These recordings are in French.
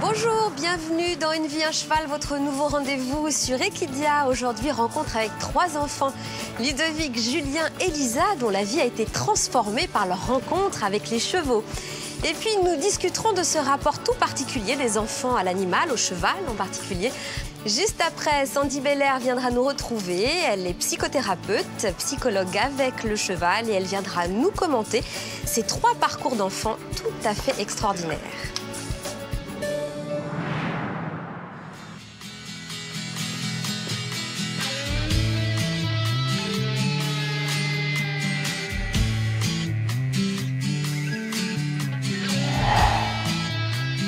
Bonjour, bienvenue dans Une vie, un cheval, votre nouveau rendez-vous sur Equidia. Aujourd'hui, rencontre avec 3 enfants, Ludovic, Julien et Lisa, dont la vie a été transformée par leur rencontre avec les chevaux. Et puis, nous discuterons de ce rapport tout particulier des enfants à l'animal, au cheval en particulier. Juste après, Sandy Belair viendra nous retrouver. Elle est psychothérapeute, psychologue avec le cheval et elle viendra nous commenter ces 3 parcours d'enfants tout à fait extraordinaires.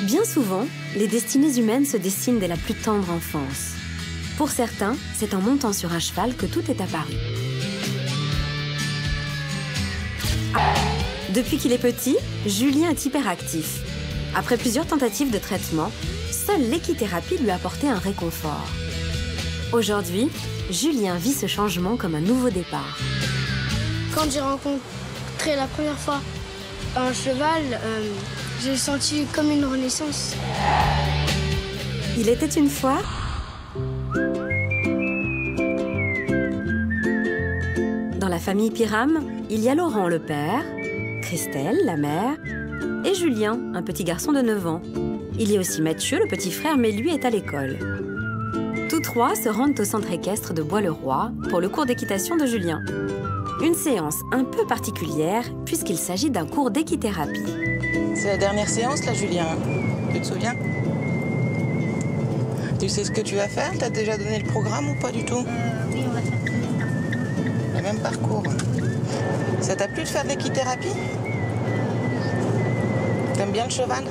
Bien souvent, les destinées humaines se dessinent dès la plus tendre enfance. Pour certains, c'est en montant sur un cheval que tout est apparu. Depuis qu'il est petit, Julien est hyperactif. Après plusieurs tentatives de traitement, seule l'équithérapie lui a apporté un réconfort. Aujourd'hui, Julien vit ce changement comme un nouveau départ. Quand j'ai rencontré la première fois un cheval, j'ai senti comme une renaissance. Il était une fois dans la famille Pyram, il y a Laurent le père, Christelle la mère et Julien, un petit garçon de 9 ans. Il y a aussi Mathieu, le petit frère, mais lui est à l'école. Tous 3 se rendent au centre équestre de Bois-le-Roi pour le cours d'équitation de Julien. Une séance un peu particulière puisqu'il s'agit d'un cours d'équithérapie. C'est la dernière séance, là, Julien. Tu te souviens? Tu sais ce que tu vas faire? T'as déjà donné le programme ou pas du tout? Oui, on va faire le même parcours. Ça t'a plu de faire de l'équithérapie? T'aimes bien le cheval?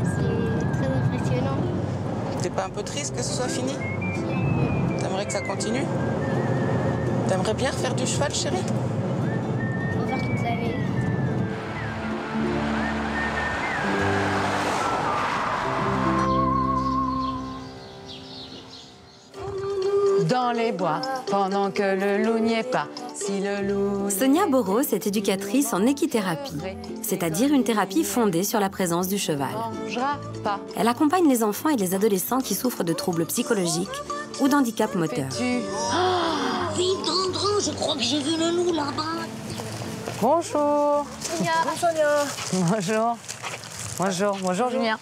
C'est très impressionnant. T'es pas un peu triste que ce soit fini? T'aimerais que ça continue? T'aimerais bien refaire du cheval, chérie? On va faire toute la vie. Dans les bois, pendant que le loup n'y est pas. Si le loup... Sonia Boros est éducatrice en équithérapie, c'est-à-dire une thérapie fondée sur la présence du cheval. Pas. Elle accompagne les enfants et les adolescents qui souffrent de troubles psychologiques ou d'handicap moteur. Vite, rentrons, je crois que j'ai vu le loup là-bas. Bonjour. Sonia. Bonjour, Sonia. Bonjour. Bonjour. Bonjour, Julien.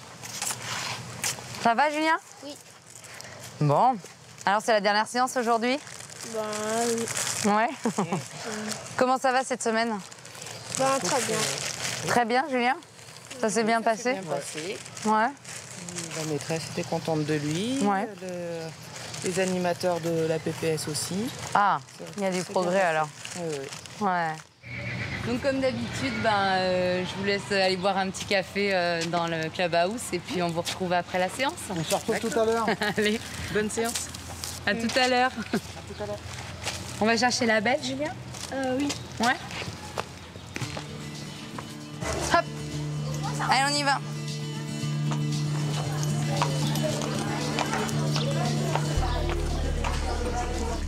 Ça va, Julien? Oui. Bon. Alors, c'est la dernière séance aujourd'hui? Ben oui. Ouais. Comment ça va cette semaine? Ben très bien. Très bien, Julien? Ça s'est bien passé? Bien passé. Ouais. La maîtresse était contente de lui. Ouais. Les animateurs de la PPS aussi. Ah, il y a du progrès alors. Oui, oui. Ouais. Donc comme d'habitude, je vous laisse aller boire un petit café dans le clubhouse et puis on vous retrouve après la séance. On se retrouve tout à l'heure. Allez, bonne séance. À tout à l'heure. On va chercher la belle, Julien? Oui. Ouais. Hop. Allez, on y va.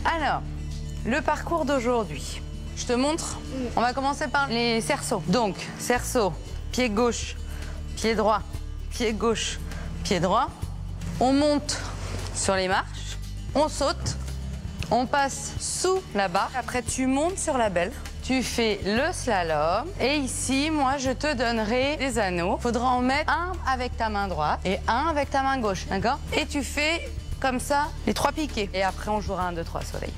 Alors, le parcours d'aujourd'hui. Je te montre. On va commencer par les cerceaux. Donc, cerceau, pied gauche, pied droit, pied gauche, pied droit. On monte sur les marches, on saute, on passe sous la barre. Après, tu montes sur la belle. Tu fais le slalom. Et ici, moi, je te donnerai des anneaux. Il faudra en mettre un avec ta main droite et un avec ta main gauche, d'accord? Et tu fais comme ça les 3 piquets. Et après, on jouera 1, 2, 3 soleil.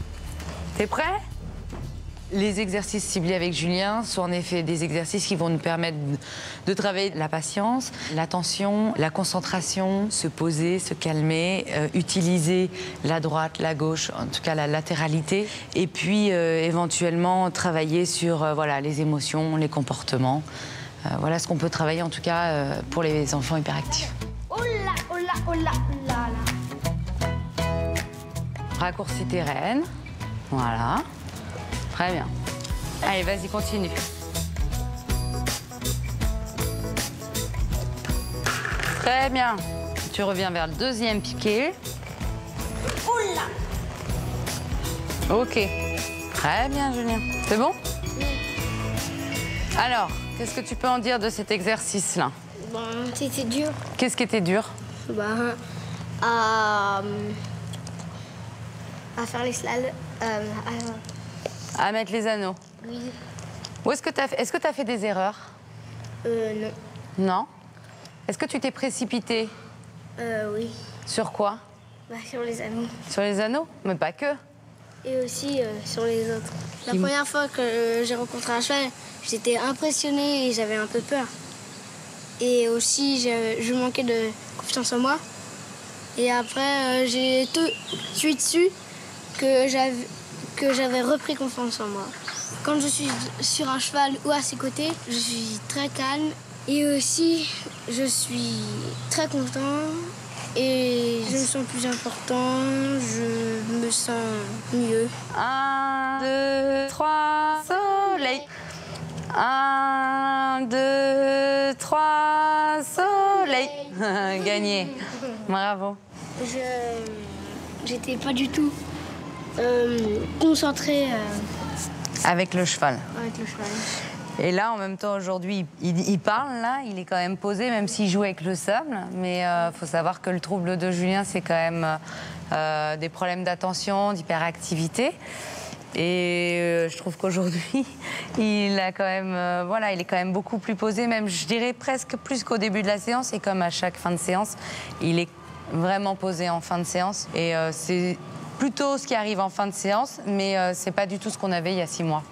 T'es prêt? Les exercices ciblés avec Julien sont en effet des exercices qui vont nous permettre de travailler la patience, l'attention, la concentration, se poser, se calmer, utiliser la droite, la gauche, en tout cas la latéralité, et puis éventuellement travailler sur voilà, les émotions, les comportements. Voilà ce qu'on peut travailler en tout cas pour les enfants hyperactifs. Oh là, oh là, oh là, oh là, là. Raccourci tes rênes. Voilà. Très bien. Allez, vas-y, continue. Très bien. Tu reviens vers le 2e piqué. Oh là. Ok. Très bien, Julien. C'est bon? Alors, qu'est-ce que tu peux en dire de cet exercice-là? C'était dur. Qu'est-ce qui était dur? À faire les slaloms. À mettre les anneaux. Oui. Est-ce que tu as fait des erreurs? Non. Non? Est-ce que tu t'es précipité? Oui. Sur quoi? Sur les anneaux. Sur les anneaux? Mais pas que. Et aussi sur les autres. La première fois que j'ai rencontré un cheval, j'étais impressionnée et j'avais un peu peur. Et aussi, je manquais de confiance en moi. Et après, j'ai tout de suite su que j'avais repris confiance en moi. Quand je suis sur un cheval ou à ses côtés, je suis très calme. Et aussi, je suis très content. Et je me sens plus important, je me sens mieux. 1, 2, 3, soleil. 1, 2, 3, soleil. Gagné. Bravo. J'étais pas du tout concentrée avec le cheval. Avec le cheval. Et là, en même temps, aujourd'hui, il parle, là, il est quand même posé, même s'il joue avec le sable. Mais faut savoir que le trouble de Julien, c'est quand même des problèmes d'attention, d'hyperactivité. Et je trouve qu'aujourd'hui, il a quand même, il est quand même beaucoup plus posé, même, je dirais, presque plus qu'au début de la séance. Et comme à chaque fin de séance, il est vraiment posé en fin de séance. Et c'est plutôt ce qui arrive en fin de séance, mais c'est pas du tout ce qu'on avait il y a 6 mois.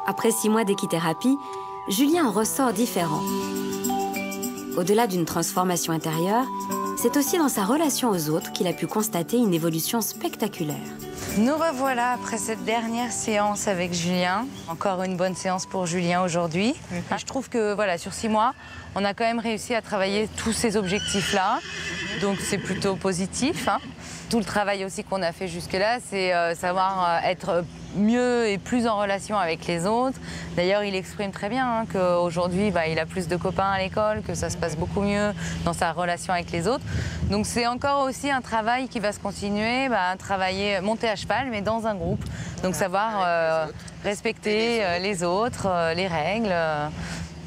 Après 6 mois d'équithérapie, Julien en ressort différent. Au-delà d'une transformation intérieure, c'est aussi dans sa relation aux autres qu'il a pu constater une évolution spectaculaire. Nous revoilà après cette dernière séance avec Julien. Encore une bonne séance pour Julien aujourd'hui. Je trouve que sur 6 mois, on a quand même réussi à travailler tous ces objectifs-là. Donc c'est plutôt positif. Tout le travail aussi qu'on a fait jusque-là, c'est savoir être mieux et plus en relation avec les autres. D'ailleurs, il exprime très bien qu'aujourd'hui, il a plus de copains à l'école, que ça se passe beaucoup mieux dans sa relation avec les autres. Donc c'est encore aussi un travail qui va se continuer, travailler, monter à cheval, mais dans un groupe. Donc savoir respecter les autres, les règles.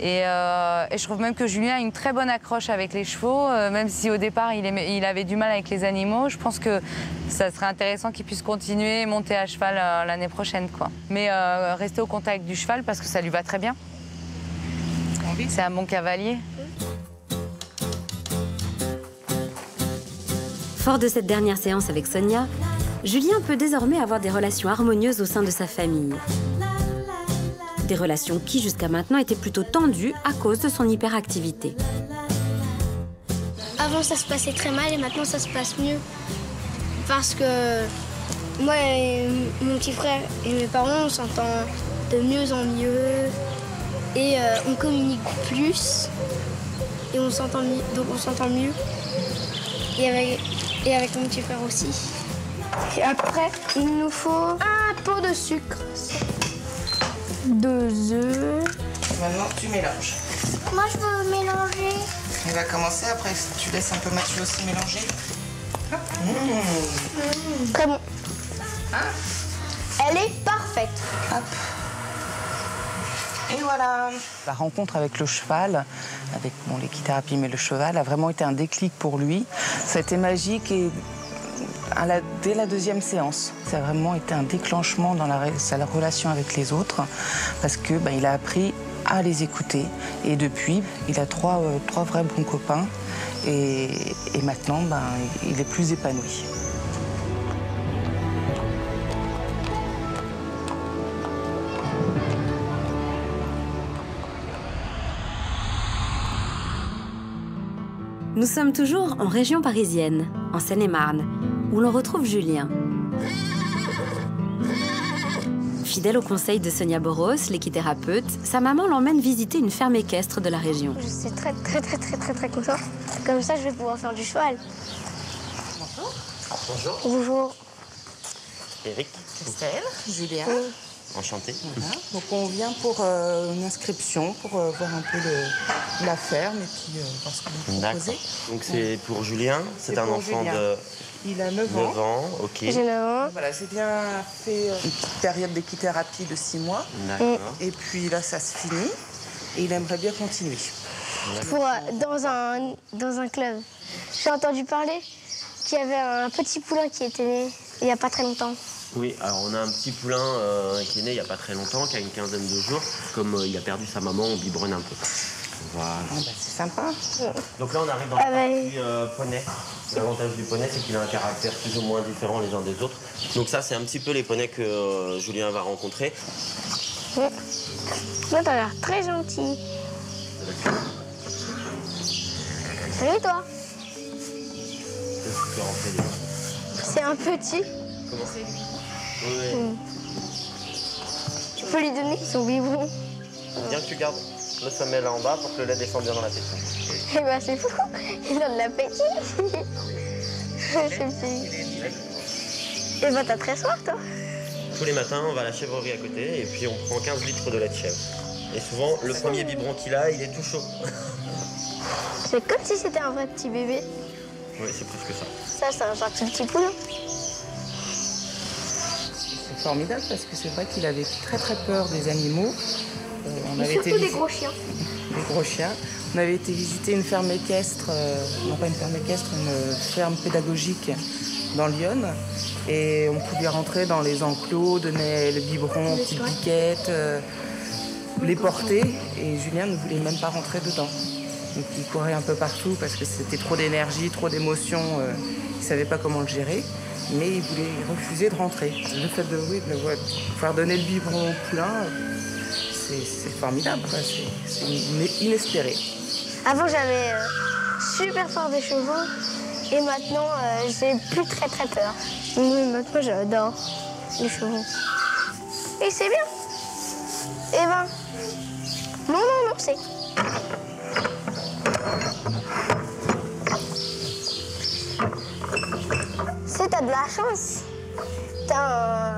Et je trouve même que Julien a une très bonne accroche avec les chevaux, même si au départ il avait du mal avec les animaux. Je pense que ça serait intéressant qu'il puisse continuer et monter à cheval l'année prochaine, quoi. Mais rester au contact du cheval parce que ça lui va très bien. C'est un bon cavalier. Fort de cette dernière séance avec Sonia, Julien peut désormais avoir des relations harmonieuses au sein de sa famille. Des relations qui, jusqu'à maintenant, étaient plutôt tendues à cause de son hyperactivité. Avant, ça se passait très mal et maintenant, ça se passe mieux. Parce que moi et mon petit frère et mes parents, on s'entend de mieux en mieux. Et on communique plus. Et on s'entend mieux. Donc, on s'entend mieux. Et avec mon petit frère aussi. Et après, il nous faut un pot de sucre. 2 œufs. Maintenant, tu mélanges. Moi, je veux mélanger. Il va commencer, après tu laisses un peu Mathieu aussi mélanger. Très bon. Elle est parfaite. Hop. Et voilà. La rencontre avec le cheval, avec l'équithérapie, mais le cheval, a vraiment été un déclic pour lui. Ça a été magique et dès la 2e séance, ça a vraiment été un déclenchement dans sa relation avec les autres parce que il a appris à les écouter et depuis, il a trois vrais bons copains et maintenant, il est plus épanoui. Nous sommes toujours en région parisienne, en Seine-et-Marne, où l'on retrouve Julien. Fidèle au conseil de Sonia Boros, l'équithérapeute, sa maman l'emmène visiter une ferme équestre de la région. Je suis très contente. Comme ça, je vais pouvoir faire du cheval. Bonjour. Bonjour. Bonjour. Eric. Estelle, Julien. Enchanté. Voilà. Donc on vient pour une inscription, pour voir un peu la ferme et puis voir ce que vous proposez. Donc c'est pour Julien, c'est un enfant de... Il a 9 ans, ok. J'ai 9 ans. Voilà, j'ai bien fait une petite période d'équithérapie de 6 mois. D'accord. Et puis là, ça se finit et il aimerait bien continuer. dans un club. J'ai entendu parler qu'il y avait un petit poulain qui était né il n'y a pas très longtemps. Oui, alors on a un petit poulain qui est né il n'y a pas très longtemps, qui a une quinzaine de jours. Comme il a perdu sa maman, on biberonne un peu. Voilà. Ah bah, c'est sympa. Donc là, on arrive dans la partie poney. L'avantage du poney, c'est qu'il a un caractère plus ou moins différent les uns des autres. Donc ça, c'est un petit peu les poneys que Julien va rencontrer. Là, t'as l'air très gentil. Salut, toi. C'est un petit. Comment c'est? Oui. Tu peux lui donner son biberon. Bien que tu gardes le sommet là en bas pour que le lait descende bien dans la tétine. Eh ben, c'est fou. Il a de l'appétit. C'est petit. Eh ben, t'as très soif, toi. Tous les matins, on va à la chèvrerie à côté et puis on prend 15 litres de lait de chèvre. Et souvent, le premier biberon qu'il a, il est tout chaud. C'est comme si c'était un vrai petit bébé. Oui, c'est presque ça. Ça, c'est un gentil petit poulain. C'est formidable parce que c'est vrai qu'il avait très très peur des animaux. Surtout des gros chiens. Des gros chiens. On avait été visiter une ferme équestre, non pas une ferme équestre, une ferme pédagogique dans Lyon. Et on pouvait rentrer dans les enclos, donner le biberon aux petites biquettes, les porter. Et Julien ne voulait même pas rentrer dedans. Donc il courait un peu partout parce que c'était trop d'énergie, trop d'émotions. Il ne savait pas comment le gérer. Mais il refusait de rentrer. Le fait de pouvoir donner le biberon au poulain, c'est formidable. C'est inespéré. Avant, j'avais super peur des chevaux. Et maintenant, j'ai plus très très peur. Oui, maintenant, j'adore les chevaux. Et c'est bien. Eh ben, non, c'est... Si t'as de la chance, t'as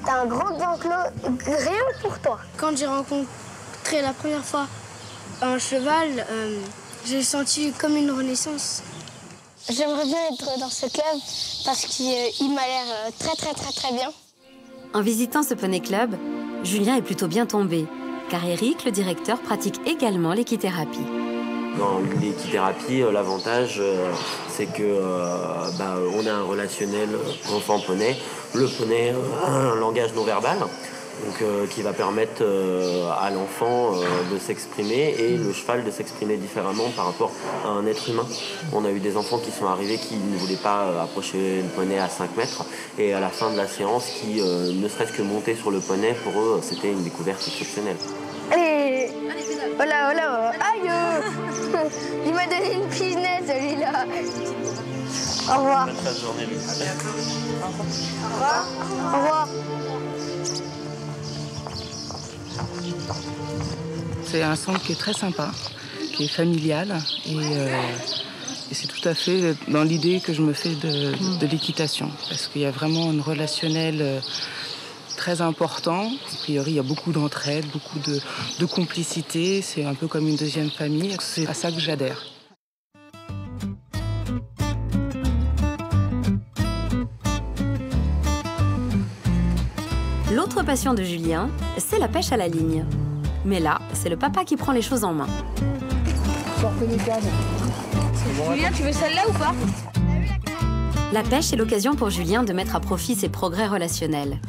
un grand enclos rien pour toi. Quand j'ai rencontré la première fois un cheval, j'ai senti comme une renaissance. J'aimerais bien être dans ce club parce qu'il m'a l'air très bien. En visitant ce poney club, Julien est plutôt bien tombé, car Eric, le directeur, pratique également l'équithérapie. Dans l'équithérapie, l'avantage, c'est que on a un relationnel enfant-poney. Le poney a un langage non verbal, donc, qui va permettre à l'enfant de s'exprimer et le cheval de s'exprimer différemment par rapport à un être humain. On a eu des enfants qui sont arrivés qui ne voulaient pas approcher le poney à 5 mètres et à la fin de la séance, qui ne serait-ce que monter sur le poney, pour eux, c'était une découverte exceptionnelle. Allez, voilà, aïe. Il m'a donné une pigenette, celui-là. Au revoir. Bonne fin de journée, Luc. Au revoir. C'est un centre qui est très sympa, qui est familial et c'est tout à fait dans l'idée que je me fais de l'équitation, parce qu'il y a vraiment un relationnel très important. A priori, il y a beaucoup d'entraide, beaucoup de complicité. C'est un peu comme une deuxième famille. C'est à ça que j'adhère. L'autre passion de Julien, c'est la pêche à la ligne. Mais là, c'est le papa qui prend les choses en main. Julien, tu veux celle-là ou pas? La pêche est l'occasion pour Julien de mettre à profit ses progrès relationnels.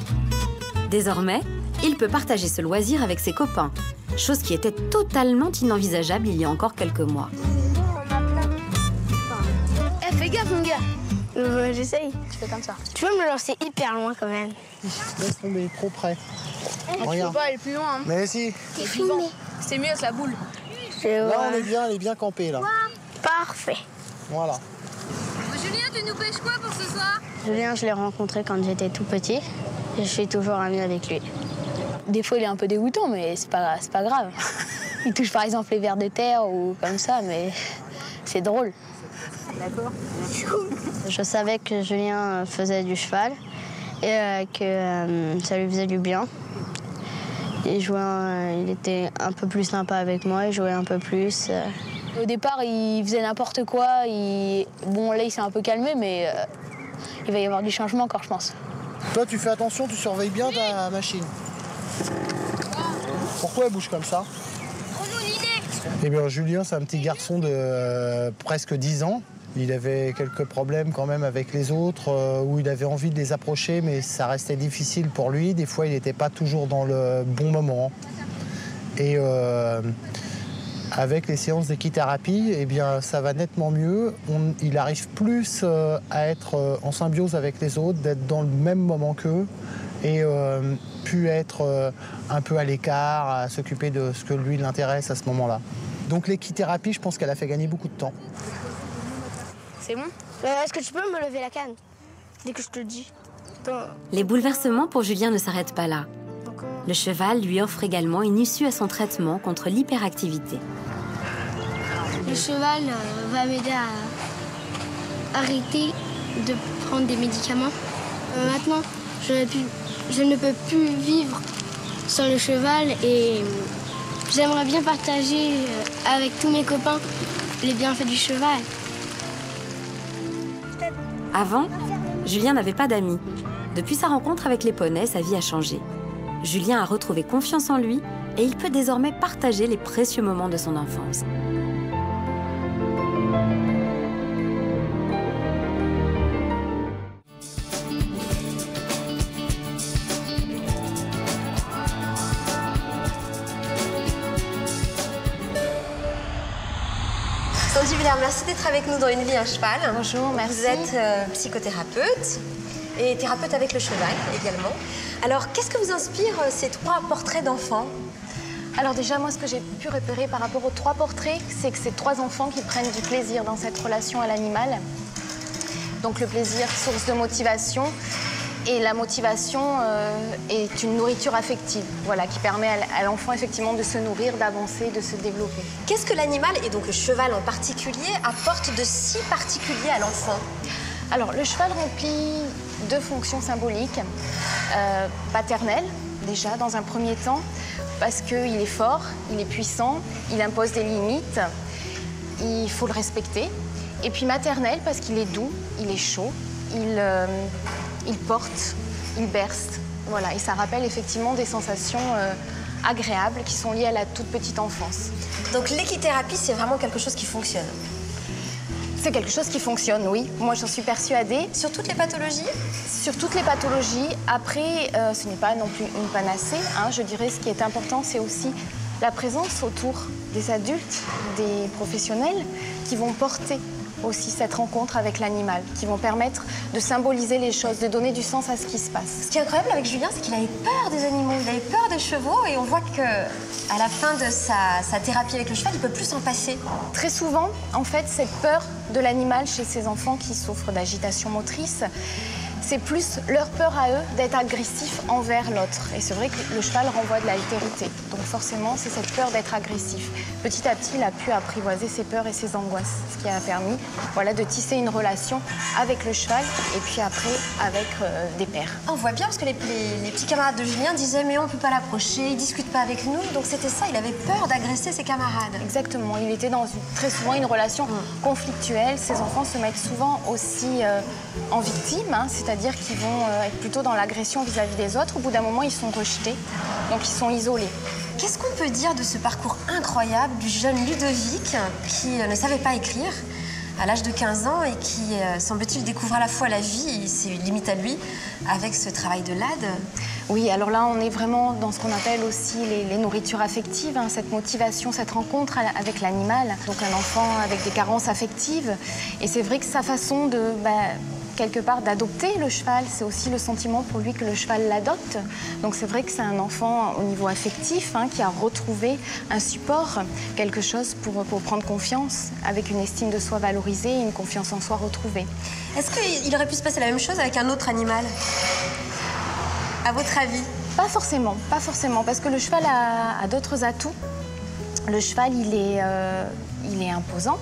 Désormais, il peut partager ce loisir avec ses copains, chose qui était totalement inenvisageable il y a encore quelques mois. Fais gaffe, mon gars. J'essaye. Tu fais comme ça. Tu peux me lancer hyper loin quand même. Laisse tomber, trop près. Tu peux pas aller plus loin. Hein. Mais si. C'est mieux, ça boule. Là, on est bien, elle est bien campée, là. Parfait. Voilà. Julien, tu nous pêches quoi pour ce soir? Julien, je l'ai rencontré quand j'étais tout petit. Et je suis toujours amie avec lui. Des fois, il est un peu dégoûtant, mais c'est pas grave. Il touche par exemple les vers de terre ou comme ça, mais c'est drôle. D'accord. Je savais que Julien faisait du cheval et que ça lui faisait du bien. Il était un peu plus sympa avec moi, il jouait un peu plus. Au départ, il faisait n'importe quoi. Bon, là, il s'est un peu calmé, mais il va y avoir du changement encore, je pense. Toi, tu fais attention, tu surveilles bien ta machine. Pourquoi elle bouge comme ça? Eh bien, Julien, c'est un petit garçon de presque 10 ans. Il avait quelques problèmes quand même avec les autres, où il avait envie de les approcher, mais ça restait difficile pour lui. Des fois, il n'était pas toujours dans le bon moment. Et avec les séances d'équithérapie, eh bien, ça va nettement mieux. Il arrive plus à être en symbiose avec les autres, d'être dans le même moment qu'eux, et pu être un peu à l'écart, à s'occuper de ce que lui l'intéresse à ce moment-là. Donc l'équithérapie, je pense qu'elle a fait gagner beaucoup de temps. C'est bon? Est-ce que tu peux me lever la canne dès que je te le dis? Les bouleversements pour Julien ne s'arrêtent pas là. Le cheval lui offre également une issue à son traitement contre l'hyperactivité. Le cheval va m'aider à arrêter de prendre des médicaments. Maintenant, je ne peux plus vivre sans le cheval et j'aimerais bien partager avec tous mes copains les bienfaits du cheval. Avant, Julien n'avait pas d'amis. Depuis sa rencontre avec les poneys, sa vie a changé. Julien a retrouvé confiance en lui et il peut désormais partager les précieux moments de son enfance. Sandy Villers, merci d'être avec nous dans Une vie, un cheval. Bonjour, merci. Vous êtes psychothérapeute et thérapeute avec le cheval également. Alors, qu'est-ce que vous inspire ces 3 portraits d'enfants? Alors déjà, moi, ce que j'ai pu repérer par rapport aux 3 portraits, c'est que c'est 3 enfants qui prennent du plaisir dans cette relation à l'animal. Donc le plaisir, source de motivation. Et la motivation est une nourriture affective, voilà, qui permet à l'enfant effectivement de se nourrir, d'avancer, de se développer. Qu'est-ce que l'animal, et donc le cheval en particulier, apporte de si particulier à l'enfant? Alors, le cheval remplit 2 fonctions symboliques. Paternelle, déjà, dans un premier temps, parce qu'il est fort, il est puissant, il impose des limites, il faut le respecter. Et puis maternelle, parce qu'il est doux, il est chaud, il porte, il berce. Voilà, et ça rappelle effectivement des sensations agréables qui sont liées à la toute petite enfance. Donc l'équithérapie, c'est vraiment quelque chose qui fonctionne? C'est quelque chose qui fonctionne, oui. Moi, j'en suis persuadée. Sur toutes les pathologies? Sur toutes les pathologies. Après, ce n'est pas non plus une panacée. Hein. Je dirais ce qui est important, c'est aussi la présence autour des adultes, des professionnels qui vont porter aussi cette rencontre avec l'animal, qui vont permettre de symboliser les choses, de donner du sens à ce qui se passe. Ce qui est incroyable avec Julien, c'est qu'il avait peur des animaux, il avait peur des chevaux et on voit qu'à la fin de sa thérapie avec le cheval, il ne peut plus s'en passer. Très souvent, en fait, cette peur de l'animal chez ces enfants qui souffrent d'agitation motrice, c'est plus leur peur à eux d'être agressifs envers l'autre. Et c'est vrai que le cheval renvoie de l'altérité. Donc forcément, c'est cette peur d'être agressif. Petit à petit, il a pu apprivoiser ses peurs et ses angoisses, ce qui a permis, voilà, de tisser une relation avec le cheval et puis après avec des pairs. On voit bien parce que les petits camarades de Julien disaient mais on ne peut pas l'approcher, il ne discute pas avec nous. Donc c'était ça, il avait peur d'agresser ses camarades. Exactement, il était dans très souvent une relation conflictuelle. Ces enfants se mettent souvent aussi en victime, hein, c'est-à-dire qu'ils vont être plutôt dans l'agression vis-à-vis des autres. Au bout d'un moment, ils sont rejetés, donc ils sont isolés. Qu'est-ce qu'on peut dire de ce parcours incroyable du jeune Ludovic qui ne savait pas écrire à l'âge de 15 ans et qui, semble-t-il, découvre à la fois la vie et ses limites à lui avec ce travail de l'AD? Oui, alors là, on est vraiment dans ce qu'on appelle aussi les nourritures affectives, hein, cette motivation, cette rencontre avec l'animal. Donc un enfant avec des carences affectives. Et c'est vrai que sa façon de... quelque part d'adopter le cheval, c'est aussi le sentiment pour lui que le cheval l'adopte. Donc c'est vrai que c'est un enfant au niveau affectif, hein, qui a retrouvé un support, quelque chose pour prendre confiance, avec une estime de soi valorisée et une confiance en soi retrouvée. Est-ce qu'il aurait pu se passer la même chose avec un autre animal, à votre avis? Pas forcément, parce que le cheval a d'autres atouts. Le cheval, il est imposant.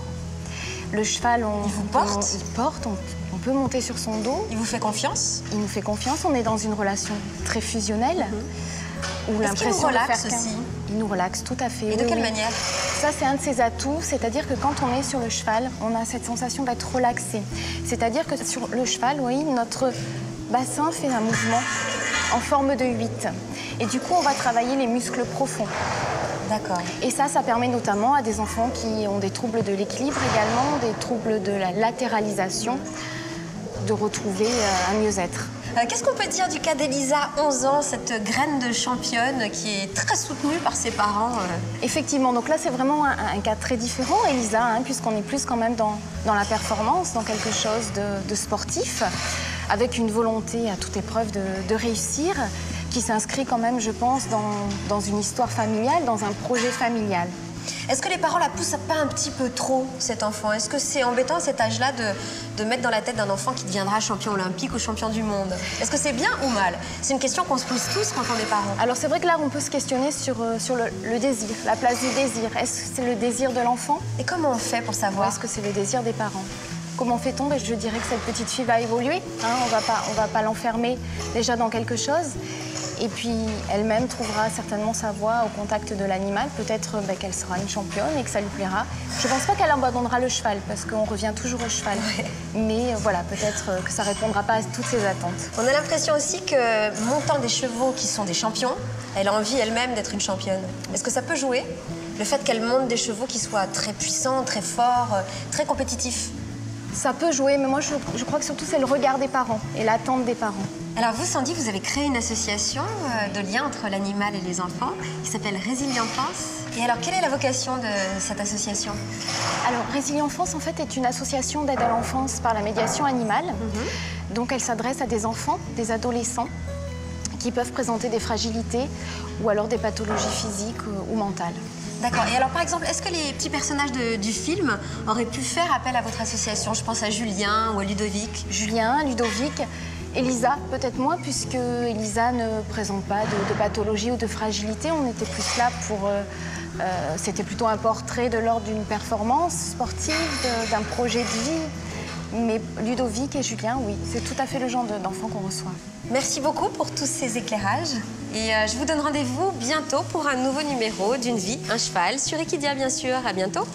Le cheval, il vous porte? Il porte, on peut monter sur son dos. Il vous fait confiance? Il nous fait confiance, on est dans une relation très fusionnelle. Où est-ce qu'il nous relaxe aussi? Il nous relaxe, tout à fait. Et de quelle manière? Ça, c'est un de ses atouts, c'est-à-dire que quand on est sur le cheval, on a cette sensation d'être relaxé. C'est-à-dire que sur le cheval, oui, notre bassin fait un mouvement en forme de 8. Et du coup, on va travailler les muscles profonds. D'accord. Et ça permet notamment à des enfants qui ont des troubles de l'équilibre également, des troubles de la latéralisation, de retrouver un mieux-être. Qu'est-ce qu'on peut dire du cas d'Elisa, 11 ans, cette graine de championne qui est très soutenue par ses parents Effectivement, donc là c'est vraiment un cas très différent, Elisa, hein, puisqu'on est plus quand même dans la performance, dans quelque chose de sportif, avec une volonté à toute épreuve de réussir, qui s'inscrit quand même, je pense, dans une histoire familiale, dans un projet familial. Est-ce que les parents la poussent pas un petit peu trop, cet enfant? Est-ce que c'est embêtant à cet âge-là de mettre dans la tête d'un enfant qui deviendra champion olympique ou champion du monde? Est-ce que c'est bien ou mal? C'est une question qu'on se pose tous quand on est parents. Alors c'est vrai que là, on peut se questionner sur le désir, la place du désir. Est-ce que c'est le désir de l'enfant? Et comment on fait pour savoir? Ou est-ce que c'est le désir des parents? Comment fait-on? Je dirais que cette petite fille va évoluer. Hein, on va pas l'enfermer déjà dans quelque chose. Et puis, elle-même trouvera certainement sa voie au contact de l'animal. Peut-être qu'elle sera une championne et que ça lui plaira. Je ne pense pas qu'elle abandonnera le cheval, parce qu'on revient toujours au cheval. Ouais. Mais voilà, peut-être que ça ne répondra pas à toutes ses attentes. On a l'impression aussi que, montant des chevaux qui sont des champions, elle a envie elle-même d'être une championne. Est-ce que ça peut jouer? Le fait qu'elle monte des chevaux qui soient très puissants, très forts, très compétitifs? Ça peut jouer, mais moi je crois que surtout c'est le regard des parents et l'attente des parents. Alors vous, Sandy, vous avez créé une association de lien entre l'animal et les enfants qui s'appelle Résilienfance. Et alors, quelle est la vocation de cette association? Alors, Résilienfance, en fait, est une association d'aide à l'enfance par la médiation animale. Donc, elle s'adresse à des enfants, des adolescents qui peuvent présenter des fragilités ou alors des pathologies physiques ou mentales. D'accord. Et alors, par exemple, est-ce que les petits personnages du film auraient pu faire appel à votre association? Je pense à Julien ou à Ludovic. Julien, Ludovic, Elisa, peut-être moins, puisque Elisa ne présente pas de pathologie ou de fragilité. On était plus là pour... c'était plutôt un portrait de l'ordre d'une performance sportive, d'un projet de vie. Mais Ludovic et Julien, oui, c'est tout à fait le genre d'enfant qu'on reçoit. Merci beaucoup pour tous ces éclairages. Et je vous donne rendez-vous bientôt pour un nouveau numéro d'Une vie, un cheval, sur Equidia, bien sûr. À bientôt.